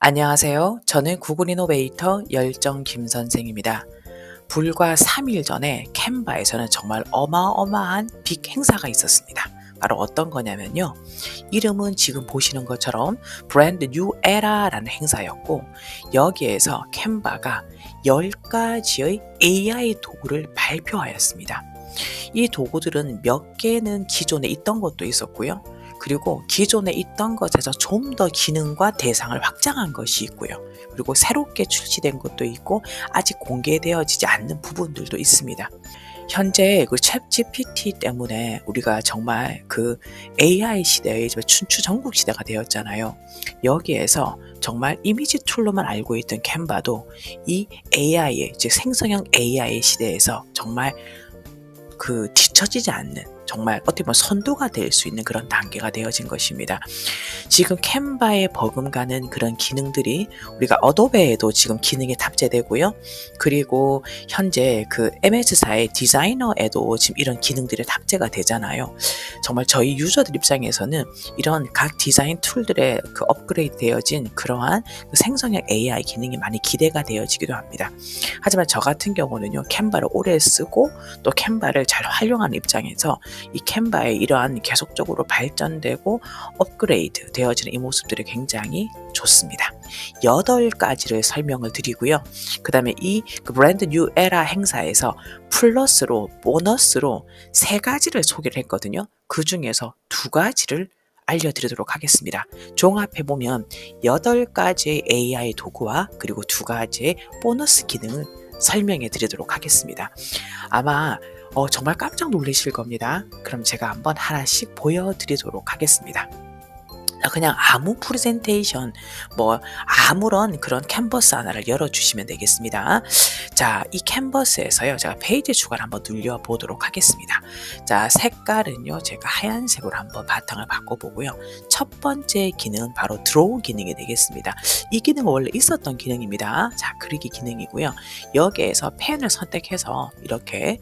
안녕하세요. 저는 구글 이노베이터 열정 김 선생입니다. 불과 3일 전에 캔바에서는 정말 어마어마한 빅 행사가 있었습니다. 바로 어떤 거냐면요. 이름은 지금 보시는 것처럼 브랜드 뉴 에라라는 행사였고, 여기에서 캔바가 10가지의 AI 도구를 발표하였습니다. 이 도구들은 몇 개는 기존에 있던 것도 있었고요. 그리고 기존에 있던 것에서 좀 더 기능과 대상을 확장한 것이 있고요. 그리고 새롭게 출시된 것도 있고 아직 공개되어지지 않는 부분들도 있습니다. 현재 그 챗 GPT 때문에 우리가 정말 그 AI 시대의 춘추전국 시대가 되었잖아요. 여기에서 정말 이미지 툴로만 알고 있던 캔바도 이 AI의 즉 생성형 AI 시대에서 정말 뒤처지지 않는 정말 어떻게 보면 선두가 될 수 있는 그런 단계가 되어진 것입니다. 지금 캔바에 버금가는 그런 기능들이 우리가 어도베에도 지금 기능이 탑재되고요. 그리고 현재 그 MS사의 디자이너에도 지금 이런 기능들이 탑재가 되잖아요. 정말 저희 유저들 입장에서는 이런 각 디자인 툴들의 그 업그레이드 되어진 그러한 그 생성형 AI 기능이 많이 기대가 되어지기도 합니다. 하지만 저 같은 경우는요, 캔바를 오래 쓰고 또 캔바를 잘 활용하는 입장에서 이 캔바의 이러한 계속적으로 발전되고 업그레이드 되어지는 이 모습들이 굉장히 좋습니다. 8가지를 설명을 드리고요. 그 다음에 이 브랜드 뉴 에라 행사에서 플러스로 보너스로 3가지를 소개를 했거든요. 그 중에서 2가지를 알려드리도록 하겠습니다. 종합해보면 8가지의 AI 도구와 그리고 2가지의 보너스 기능을 설명해 드리도록 하겠습니다. 아마 정말 깜짝 놀라실 겁니다. 그럼 제가 한번 하나씩 보여드리도록 하겠습니다. 그냥 아무 프레젠테이션, 아무런 그런 캔버스 하나를 열어주시면 되겠습니다. 자, 이 캔버스에서요, 제가 페이지 추가를 한번 눌려보도록 하겠습니다. 자, 색깔은요, 제가 하얀색으로 한번 바탕을 바꿔보고요. 첫 번째 기능은 바로 드로우 기능이 되겠습니다. 이 기능은 원래 있었던 기능입니다. 자, 그리기 기능이고요. 여기에서 펜을 선택해서 이렇게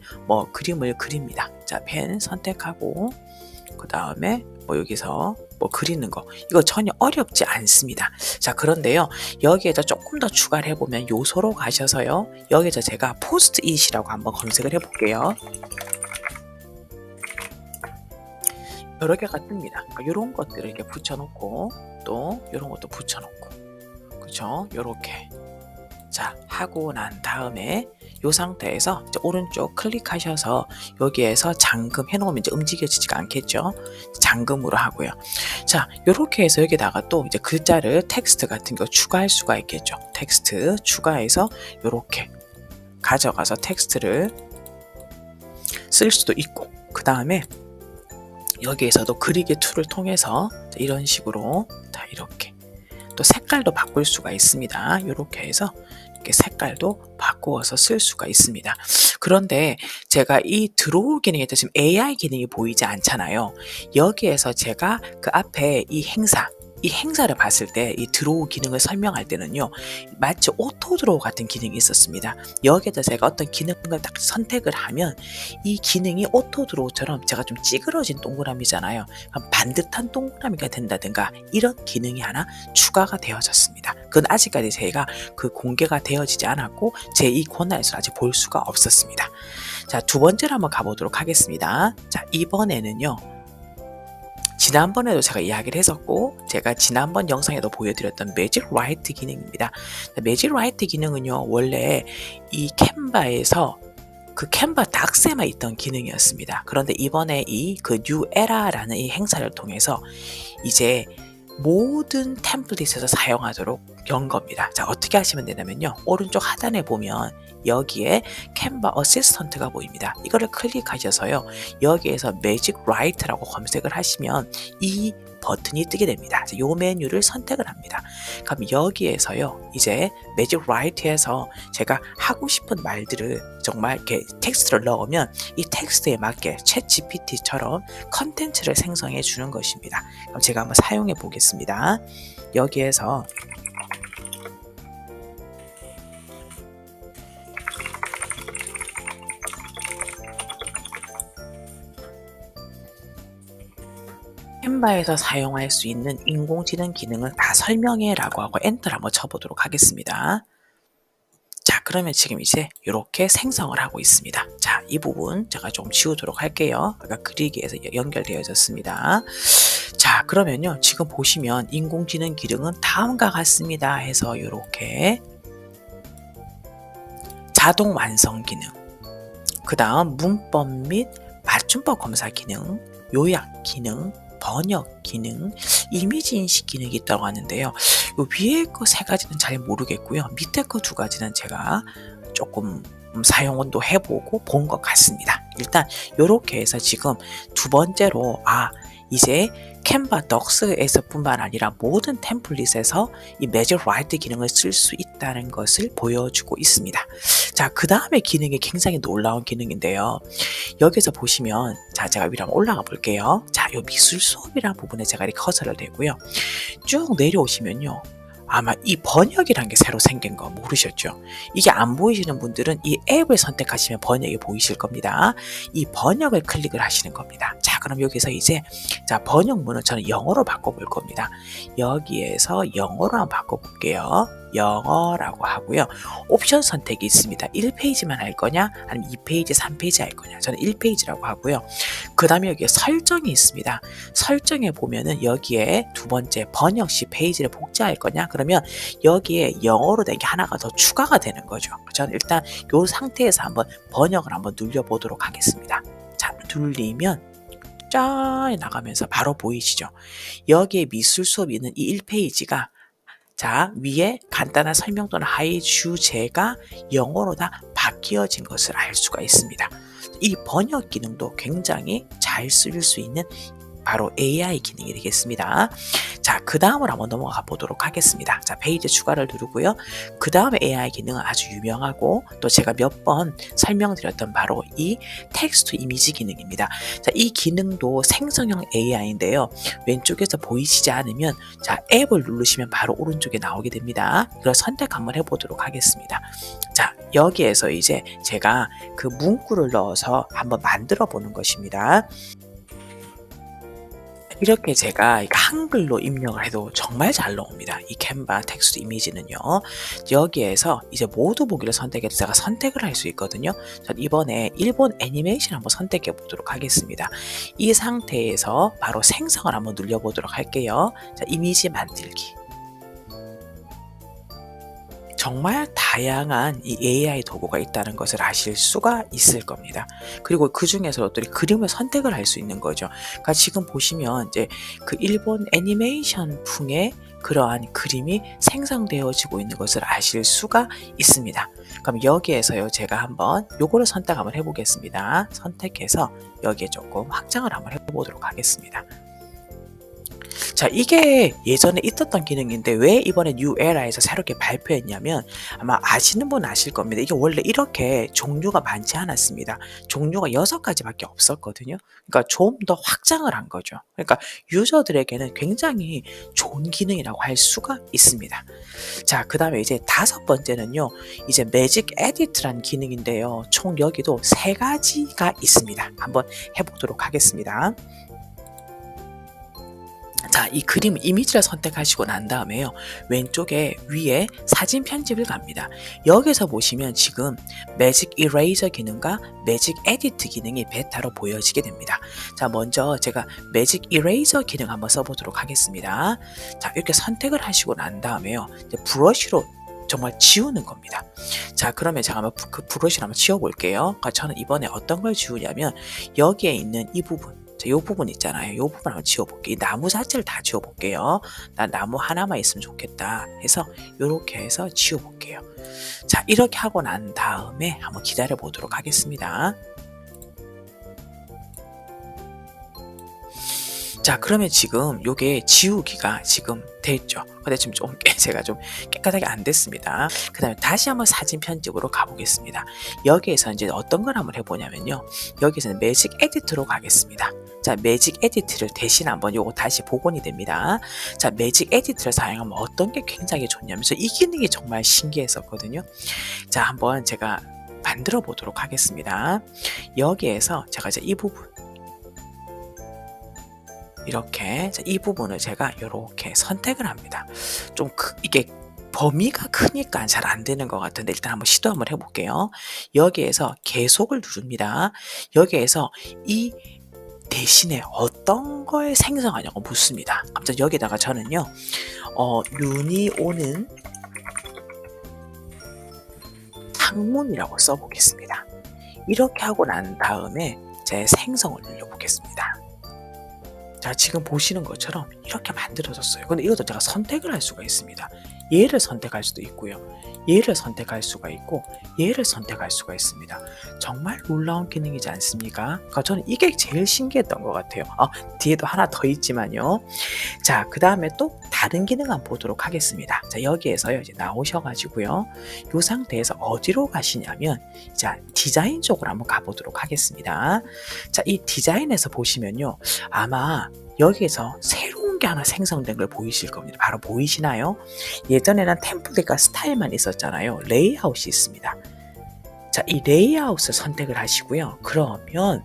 그림을 그립니다. 자, 펜 선택하고, 그 다음에 여기서 그리는 거, 이거 전혀 어렵지 않습니다. 자, 그런데요, 여기에서 조금 더 추가를 해보면 요소로 가셔서요, 여기서 제가 포스트잇이라고 한번 검색을 해볼게요. 여러 개가 뜹니다. 이런 것들을 이렇게 붙여놓고 또 이런 것도 붙여놓고, 그쵸? 요렇게 자 하고 난 다음에 이 상태에서 이제 오른쪽 클릭하셔서 여기에서 잠금 해놓으면 이제 움직여지지가 않겠죠. 잠금으로 하고요. 자, 이렇게 해서 여기다가 또 이제 글자를 텍스트 같은 거 추가할 수가 있겠죠. 텍스트 추가해서 이렇게 가져가서 텍스트를 쓸 수도 있고, 그 다음에 여기에서도 그리기 툴을 통해서 이런 식으로 이렇게 또 색깔도 바꿀 수가 있습니다. 이렇게 해서 이렇게 색깔도 바꾸어서 쓸 수가 있습니다. 그런데 제가 이 드로우 기능에 지금 AI 기능이 보이지 않잖아요. 여기에서 제가 그 앞에 이 행사를 봤을 때 이 드로우 기능을 설명할 때는요, 마치 오토 드로우 같은 기능이 있었습니다. 여기에다 제가 어떤 기능을 딱 선택을 하면 이 기능이 오토 드로우처럼 제가 좀 찌그러진 동그라미잖아요. 반듯한 동그라미가 된다든가 이런 기능이 하나 추가가 되어졌습니다. 그건 아직까지 저희가 공개가 되어지지 않았고 제 이 권한에서 아직 볼 수가 없었습니다. 자, 두 번째로 한번 가보도록 하겠습니다. 자, 이번에는요, 지난번에도 제가 이야기를 했었고 제가 지난번 영상에도 보여드렸던 매직 라이트 기능입니다. 매직 라이트 기능은요, 원래 이 캔바에서 그 캔바 닥스에만 있던 기능이었습니다. 그런데 이번에 뉴 에라라는 이 행사를 통해서 이제 모든 템플릿에서 사용하도록 연 겁니다. 자, 어떻게 하시면 되냐면요, 오른쪽 하단에 보면 여기에 캔바 어시스턴트가 보입니다. 이거를 클릭하셔서요, 여기에서 매직 라이트라고 검색을 하시면 이 버튼이 뜨게 됩니다. 이 메뉴를 선택을 합니다. 그럼 여기에서요, 이제 매직 라이트에서 제가 하고 싶은 말들을 정말 이렇게 텍스트를 넣으면 이 텍스트에 맞게 챗 GPT처럼 컨텐츠를 생성해 주는 것입니다. 그럼 제가 한번 사용해 보겠습니다. 여기에서 캔바에서 사용할 수 있는 인공지능 기능을 다 설명해 라고 하고 엔터를 한번 쳐보도록 하겠습니다. 자, 그러면 지금 이제 이렇게 생성을 하고 있습니다. 자, 이 부분 제가 좀 지우도록 할게요. 아까 그리기에서 연결되어졌습니다. 자, 그러면요. 지금 보시면 인공지능 기능은 다음과 같습니다 해서 이렇게 자동 완성 기능, 그 다음 문법 및 맞춤법 검사 기능, 요약 기능, 번역 기능, 이미지 인식 기능이 있다고 하는데요. 요 위에 거 세 가지는 잘 모르겠고요. 밑에 거 두 가지는 제가 조금 사용도 해보고 본 것 같습니다. 일단 요렇게 해서 지금 두 번째로 이제 캔바 덕스에서 뿐만 아니라 모든 템플릿에서 이 매직 라이트 기능을 쓸 수 있다는 것을 보여주고 있습니다. 자, 그 다음에 기능이 굉장히 놀라운 기능인데요. 여기서 보시면, 자, 제가 위로 한번 올라가 볼게요. 자, 요 미술 수업이라는 부분에 제가 이 커서를 대고요. 쭉 내려오시면요. 아마 이 번역이란 게 새로 생긴 거 모르셨죠? 이게 안 보이시는 분들은 이 앱을 선택하시면 번역이 보이실 겁니다. 이 번역을 클릭을 하시는 겁니다. 자, 그럼 여기서 이제 번역문은 저는 영어로 바꿔볼 겁니다. 여기에서 영어로 한번 바꿔볼게요. 영어라고 하고요. 옵션 선택이 있습니다. 1페이지만 할 거냐 아니면 2페이지, 3페이지 할 거냐. 저는 1페이지라고 하고요. 그 다음에 여기에 설정이 있습니다. 설정에 보면은 여기에 두 번째 번역 시 페이지를 복제할 거냐, 그러면 여기에 영어로 된 게 하나가 더 추가가 되는 거죠. 저는 일단 이 상태에서 한번 번역을 한번 눌려보도록 하겠습니다. 자, 눌리면 짠 나가면서 바로 보이시죠? 여기에 미술 수업이 있는 이 1페이지가 자, 위에 간단한 설명 또는 하이 주제가 영어로 다 바뀌어진 것을 알 수가 있습니다. 이 번역 기능도 굉장히 잘 쓸 수 있는 바로 AI 기능이 되겠습니다. 자, 그 다음으로 한번 넘어가 보도록 하겠습니다. 자, 페이지 추가를 누르고요. 그 다음에 AI 기능은 아주 유명하고 또 제가 몇 번 설명드렸던 바로 이 텍스트 이미지 기능입니다. 자, 이 기능도 생성형 AI인데요. 왼쪽에서 보이시지 않으면 자, 앱을 누르시면 바로 오른쪽에 나오게 됩니다. 이걸 선택 한번 해보도록 하겠습니다. 자, 여기에서 이제 제가 그 문구를 넣어서 한번 만들어 보는 것입니다. 이렇게 제가 한글로 입력을 해도 정말 잘 나옵니다. 이 캔바 텍스트 이미지는요. 여기에서 이제 모두 보기를 선택해서 제가 선택을 할 수 있거든요. 전 이번에 일본 애니메이션 한번 선택해 보도록 하겠습니다. 이 상태에서 바로 생성을 한번 눌려보도록 할게요. 자, 이미지 만들기. 정말 다양한 이 AI 도구가 있다는 것을 아실 수가 있을 겁니다. 그리고 그 중에서 또 그림을 선택을 할 수 있는 거죠. 그러니까 지금 보시면 이제 그 일본 애니메이션 풍의 그러한 그림이 생성되어지고 있는 것을 아실 수가 있습니다. 그럼 여기에서요, 제가 한번 요거를 선택 한번 해보겠습니다. 선택해서 여기에 조금 확장을 한번 해보도록 하겠습니다. 자, 이게 예전에 있었던 기능인데 왜 이번에 뉴 에라에서 새롭게 발표했냐면 아마 아시는 분 아실 겁니다. 이게 원래 이렇게 종류가 많지 않았습니다. 종류가 6가지밖에 없었거든요. 그러니까 좀 더 확장을 한 거죠. 그러니까 유저들에게는 굉장히 좋은 기능이라고 할 수가 있습니다. 자, 그 다음에 이제 5번째는요. 이제 매직 에디트라는 기능인데요. 총 여기도 3가지가 있습니다. 한번 해보도록 하겠습니다. 자, 이 그림 이미지를 선택하시고 난 다음에요. 왼쪽에 위에 사진 편집을 갑니다. 여기서 보시면 지금 매직 이레이저 기능과 매직 에디트 기능이 베타로 보여지게 됩니다. 자, 먼저 제가 매직 이레이저 기능 한번 써보도록 하겠습니다. 자, 이렇게 선택을 하시고 난 다음에요. 이제 브러쉬로 정말 지우는 겁니다. 자, 그러면 제가 한번 그 브러쉬를 한번 지워볼게요. 그러니까 저는 이번에 어떤 걸 지우냐면 여기에 있는 이 부분, 자, 요 부분 있잖아요. 요 부분 한번 지워볼게요. 이 나무 자체를 다 지워볼게요. 난 나무 하나만 있으면 좋겠다 해서 요렇게 해서 지워볼게요. 자, 이렇게 하고 난 다음에 한번 기다려 보도록 하겠습니다. 자, 그러면 지금 요게 지우기가 지금 됐죠. 근데 지금 제가 좀 깨끗하게 안 됐습니다. 그 다음에 다시 한번 사진 편집으로 가보겠습니다. 여기에서 이제 어떤 걸 한번 해보냐면요. 여기서는 매직 에디트로 가겠습니다. 자, 매직 에디트를 대신 한번 요거 다시 복원이 됩니다. 자, 매직 에디트를 사용하면 어떤 게 굉장히 좋냐면 이 기능이 정말 신기했었거든요. 자, 한번 제가 만들어 보도록 하겠습니다. 여기에서 제가 이제 이 부분 이렇게 이 부분을 제가 이렇게 선택을 합니다. 이게 범위가 크니까 잘 안 되는 것 같은데 일단 한번 시도 한번 해볼게요. 여기에서 계속을 누릅니다. 여기에서 이 대신에 어떤 걸 생성하냐고 묻습니다. 아무튼 여기다가 저는요, 눈이 오는 창문이라고 써보겠습니다. 이렇게 하고 난 다음에 제 생성을 눌러보겠습니다. 자, 지금 보시는 것처럼 이렇게 만들어졌어요. 근데 이것도 제가 선택을 할 수가 있습니다. 얘를 선택할 수도 있고요. 얘를 선택할 수가 있고 얘를 선택할 수가 있습니다. 정말 놀라운 기능이지 않습니까? 그러니까 저는 이게 제일 신기했던 것 같아요. 뒤에도 하나 더 있지만요. 자, 그 다음에 또 다른 기능 한번 보도록 하겠습니다. 자, 여기에서요 이제 나오셔가지고요, 이 상태에서 어디로 가시냐면, 자, 디자인 쪽으로 한번 가보도록 하겠습니다. 자, 이 디자인에서 보시면요, 아마 여기에서 새로운 게 하나 생성된 걸 보이실 겁니다. 바로 보이시나요? 예전에는 템플릿과 스타일만 있었잖아요. 레이아웃이 있습니다. 자, 이 레이아웃을 선택을 하시고요. 그러면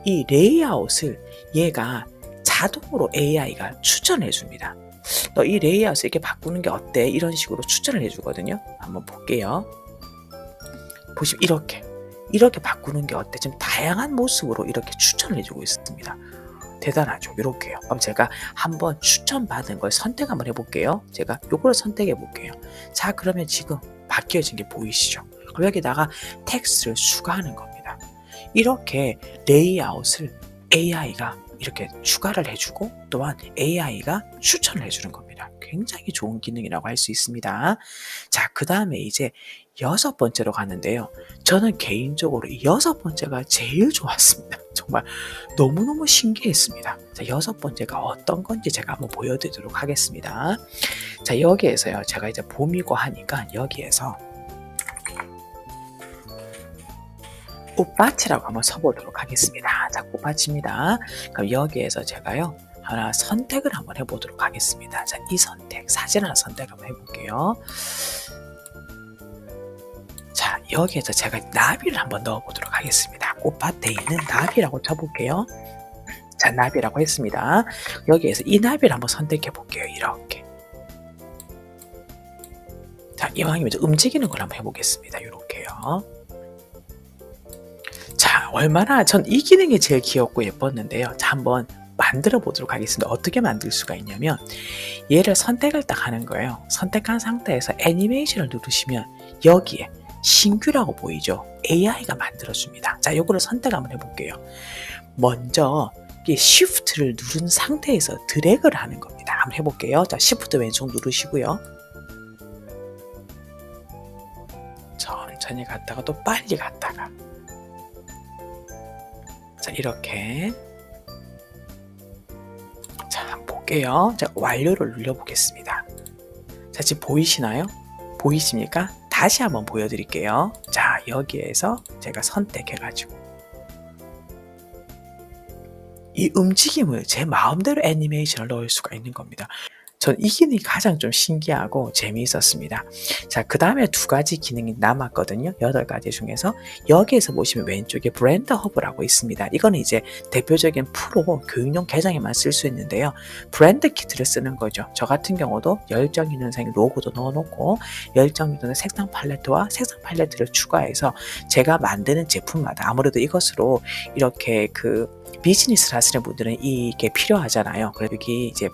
이 레이아웃을 얘가 자동으로 AI가 추천해 줍니다. 너 이 레이아웃을 이렇게 바꾸는 게 어때? 이런 식으로 추천을 해주거든요. 한번 볼게요. 보시면 이렇게 바꾸는 게 어때? 지금 다양한 모습으로 이렇게 추천을 해주고 있습니다. 대단하죠. 이렇게요. 그럼 제가 한번 추천받은 걸 선택 한번 해볼게요. 제가 요거를 선택해 볼게요. 자, 그러면 지금 바뀌어진 게 보이시죠? 그럼 여기다가 텍스트를 추가하는 겁니다. 이렇게 레이아웃을 AI가 이렇게 추가를 해주고 또한 AI가 추천을 해주는 겁니다. 굉장히 좋은 기능이라고 할 수 있습니다. 자, 그 다음에 이제 6번째로 가는데요. 저는 개인적으로 6번째가 제일 좋았습니다. 정말 너무너무 신기했습니다. 자, 6번째가 어떤 건지 제가 한번 보여드리도록 하겠습니다. 자, 여기에서요, 제가 이제 봄이고 하니까 여기에서 꽃밭이라고 한번 써보도록 하겠습니다. 자, 꽃밭입니다. 그럼 여기에서 제가요, 하나 선택을 한번 해보도록 하겠습니다. 자, 이 선택, 사진 하나 선택 한번 해볼게요. 자, 여기에서 제가 나비를 한번 넣어보도록 하겠습니다. 꽃밭에 있는 나비라고 쳐볼게요. 자, 나비라고 했습니다. 여기에서 이 나비를 한번 선택해 볼게요. 이렇게. 자, 이왕이면 움직이는 걸 한번 해보겠습니다. 이렇게요. 자, 전 이 기능이 제일 귀엽고 예뻤는데요. 자, 한번 만들어 보도록 하겠습니다. 어떻게 만들 수가 있냐면, 얘를 선택을 딱 하는 거예요. 선택한 상태에서 애니메이션을 누르시면 여기에 신규라고 보이죠? AI가 만들어줍니다. 자, 요거를 선택 한번 해볼게요. 먼저 이 Shift를 누른 상태에서 드래그를 하는 겁니다. 한번 해볼게요. 자, Shift 왼쪽 누르시고요. 천천히 갔다가 또 빨리 갔다가. 자, 이렇게. 자, 한번 볼게요. 자, 완료를 눌러보겠습니다. 자, 지금 보이시나요? 보이십니까? 다시 한번 보여드릴게요. 자, 여기에서 제가 선택해가지고 이 움직임을 제 마음대로 애니메이션을 넣을 수가 있는 겁니다. 전 이 기능이 가장 좀 신기하고 재미있었습니다. 자, 그 다음에 2가지 기능이 남았거든요. 8가지 중에서 여기에서 보시면 왼쪽에 브랜드 허브라고 있습니다. 이거는 이제 대표적인 프로 교육용 계정에만 쓸 수 있는데요. 브랜드 키트를 쓰는 거죠. 저 같은 경우도 열정인원생 로고도 넣어놓고 열정인원생 색상 팔레트와 색상 팔레트를 추가해서 제가 만드는 제품마다 아무래도 이것으로 이렇게 비즈니스를 하시는 분들은 이게 필요하잖아요. 그래서 여기 이제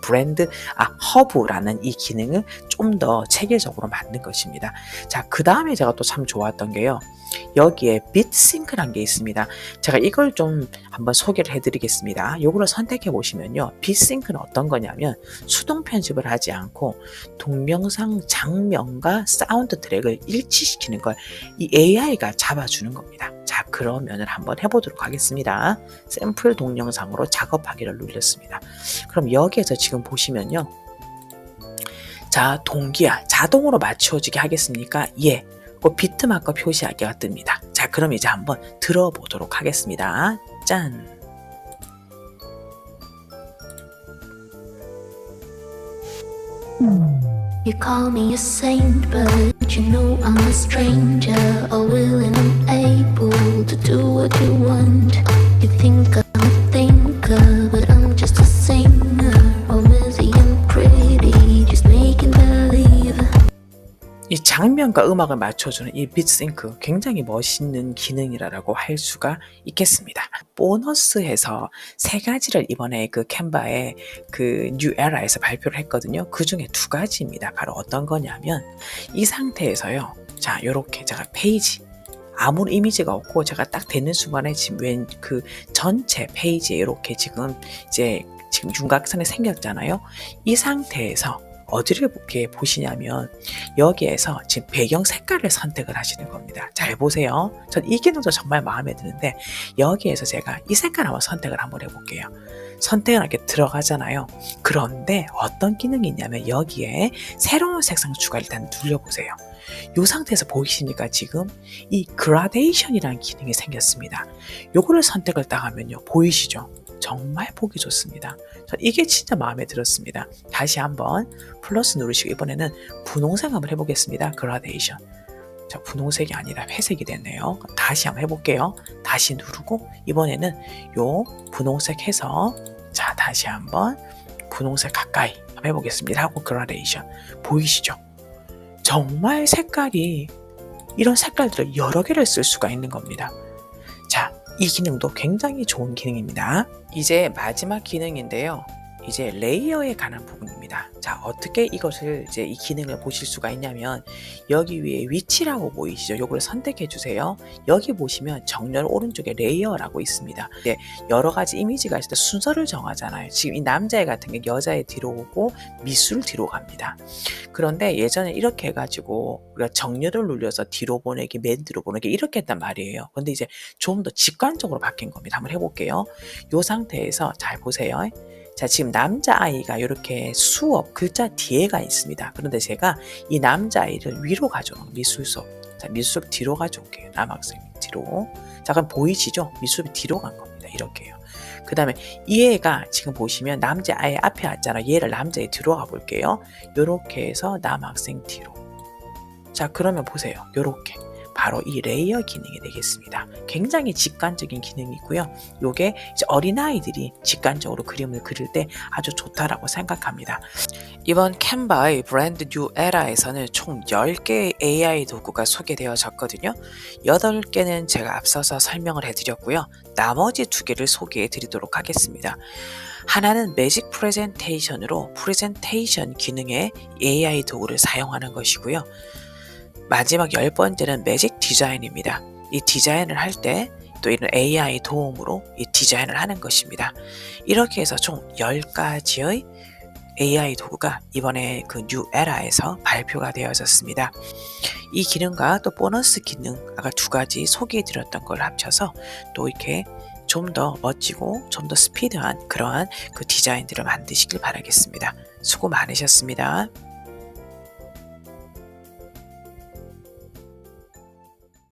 허브라는 이 기능을 좀 더 체계적으로 만든 것입니다. 자, 그 다음에 제가 또 참 좋았던 게요. 여기에 빗싱크라는 게 있습니다. 제가 이걸 좀 한번 소개를 해드리겠습니다. 요거를 선택해 보시면요. 빗싱크는 어떤 거냐면 수동 편집을 하지 않고 동영상 장면과 사운드 트랙을 일치시키는 걸 이 AI가 잡아주는 겁니다. 자, 그러면은 한번 해보도록 하겠습니다. 샘플 동영상으로 작업하기를 눌렀습니다. 그럼 여기에서 지금 보시면요. 자, 동기화 자동으로 맞춰지게 하겠습니까? 예. 그 비트마커 표시하기가 뜹니다. 자, 그럼 이제 한번 들어보도록 하겠습니다. 짠! You call me a saint, but you know I'm a stranger, all willing and able to do what you want. You think I'm a thinker, but I'm just a saint. 장면과 음악을 맞춰주는 이 빗싱크 굉장히 멋있는 기능이라고 할 수가 있겠습니다. 보너스해서 세 가지를 이번에 그 캔바의 그 뉴 에라에서 발표를 했거든요. 그 중에 두 가지입니다. 바로 어떤 거냐면 이 상태에서요. 자, 요렇게 제가 페이지 아무 이미지가 없고 제가 딱 되는 순간에 지금 웬 그 전체 페이지에 이렇게 지금 윤곽선이 생겼잖아요. 이 상태에서 어디를 이렇게 보시냐면 여기에서 지금 배경 색깔을 선택을 하시는 겁니다. 잘 보세요. 전 이 기능도 정말 마음에 드는데 여기에서 제가 이 색깔 한번 선택을 한번 해볼게요. 선택을 이렇게 들어가잖아요. 그런데 어떤 기능이 있냐면 여기에 새로운 색상 추가 일단 눌러보세요. 이 상태에서 보이십니까? 지금 이 그라데이션이라는 기능이 생겼습니다. 요거를 선택을 딱 하면요. 보이시죠? 정말 보기 좋습니다. 전 이게 진짜 마음에 들었습니다. 다시 한번 플러스 누르시고 이번에는 분홍색 한번 해보겠습니다. 그라데이션. 자, 분홍색이 아니라 회색이 됐네요. 다시 한번 해볼게요. 다시 누르고 이번에는 요 분홍색 해서 자, 다시 한번 분홍색 가까이 한번 해보겠습니다. 하고 그라데이션. 보이시죠? 정말 색깔이 이런 색깔들을 여러 개를 쓸 수가 있는 겁니다. 자, 이 기능도 굉장히 좋은 기능입니다. 이제 마지막 기능인데요. 이제 레이어에 관한 부분입니다. 자, 어떻게 이것을 이제 이 기능을 보실 수가 있냐면 여기 위에 위치라고 보이시죠? 요걸 선택해 주세요. 여기 보시면 정렬 오른쪽에 레이어라고 있습니다. 이제 여러 가지 이미지가 있을 때 순서를 정하잖아요. 지금 이 남자애 같은 게 여자애 뒤로 오고 미술 뒤로 갑니다. 그런데 예전에 이렇게 해가지고 우리가 정렬을 눌려서 뒤로 보내기, 맨 뒤로 보내기 이렇게 했단 말이에요. 근데 이제 좀 더 직관적으로 바뀐 겁니다. 한번 해볼게요. 이 상태에서 잘 보세요. 자, 지금 남자아이가 이렇게 수업 글자 뒤에가 있습니다. 그런데 제가 이 남자아이를 위로 가져오는 미술 수업. 자, 미술 수업 뒤로 가져올게요. 남학생 뒤로. 자, 그럼 보이시죠? 미술 수업이 뒤로 간 겁니다. 이렇게요. 그 다음에 이 애가 지금 보시면 남자아이 앞에 왔잖아요. 얘를 남자애 뒤로 가볼게요. 요렇게 해서 남학생 뒤로. 자, 그러면 보세요. 요렇게. 바로 이 레이어 기능이 되겠습니다. 굉장히 직관적인 기능이고요. 요게 이제 어린아이들이 직관적으로 그림을 그릴 때 아주 좋다라고 생각합니다. 이번 캔바의 브랜드 뉴 에라에서는 총 10개의 AI 도구가 소개되어졌거든요. 8개는 제가 앞서서 설명을 해드렸고요. 나머지 2개를 소개해 드리도록 하겠습니다. 하나는 매직 프레젠테이션으로 프레젠테이션 기능의 AI 도구를 사용하는 것이고요. 마지막 10번째는 매직 디자인입니다. 이 디자인을 할 때 또 이런 AI 도움으로 이 디자인을 하는 것입니다. 이렇게 해서 총 10가지의 AI 도구가 이번에 그 뉴 에라에서 발표가 되어졌습니다. 이 기능과 또 보너스 기능 아까 2가지 소개해드렸던 걸 합쳐서 또 이렇게 좀 더 멋지고 좀 더 스피드한 그러한 그 디자인들을 만드시길 바라겠습니다. 수고 많으셨습니다.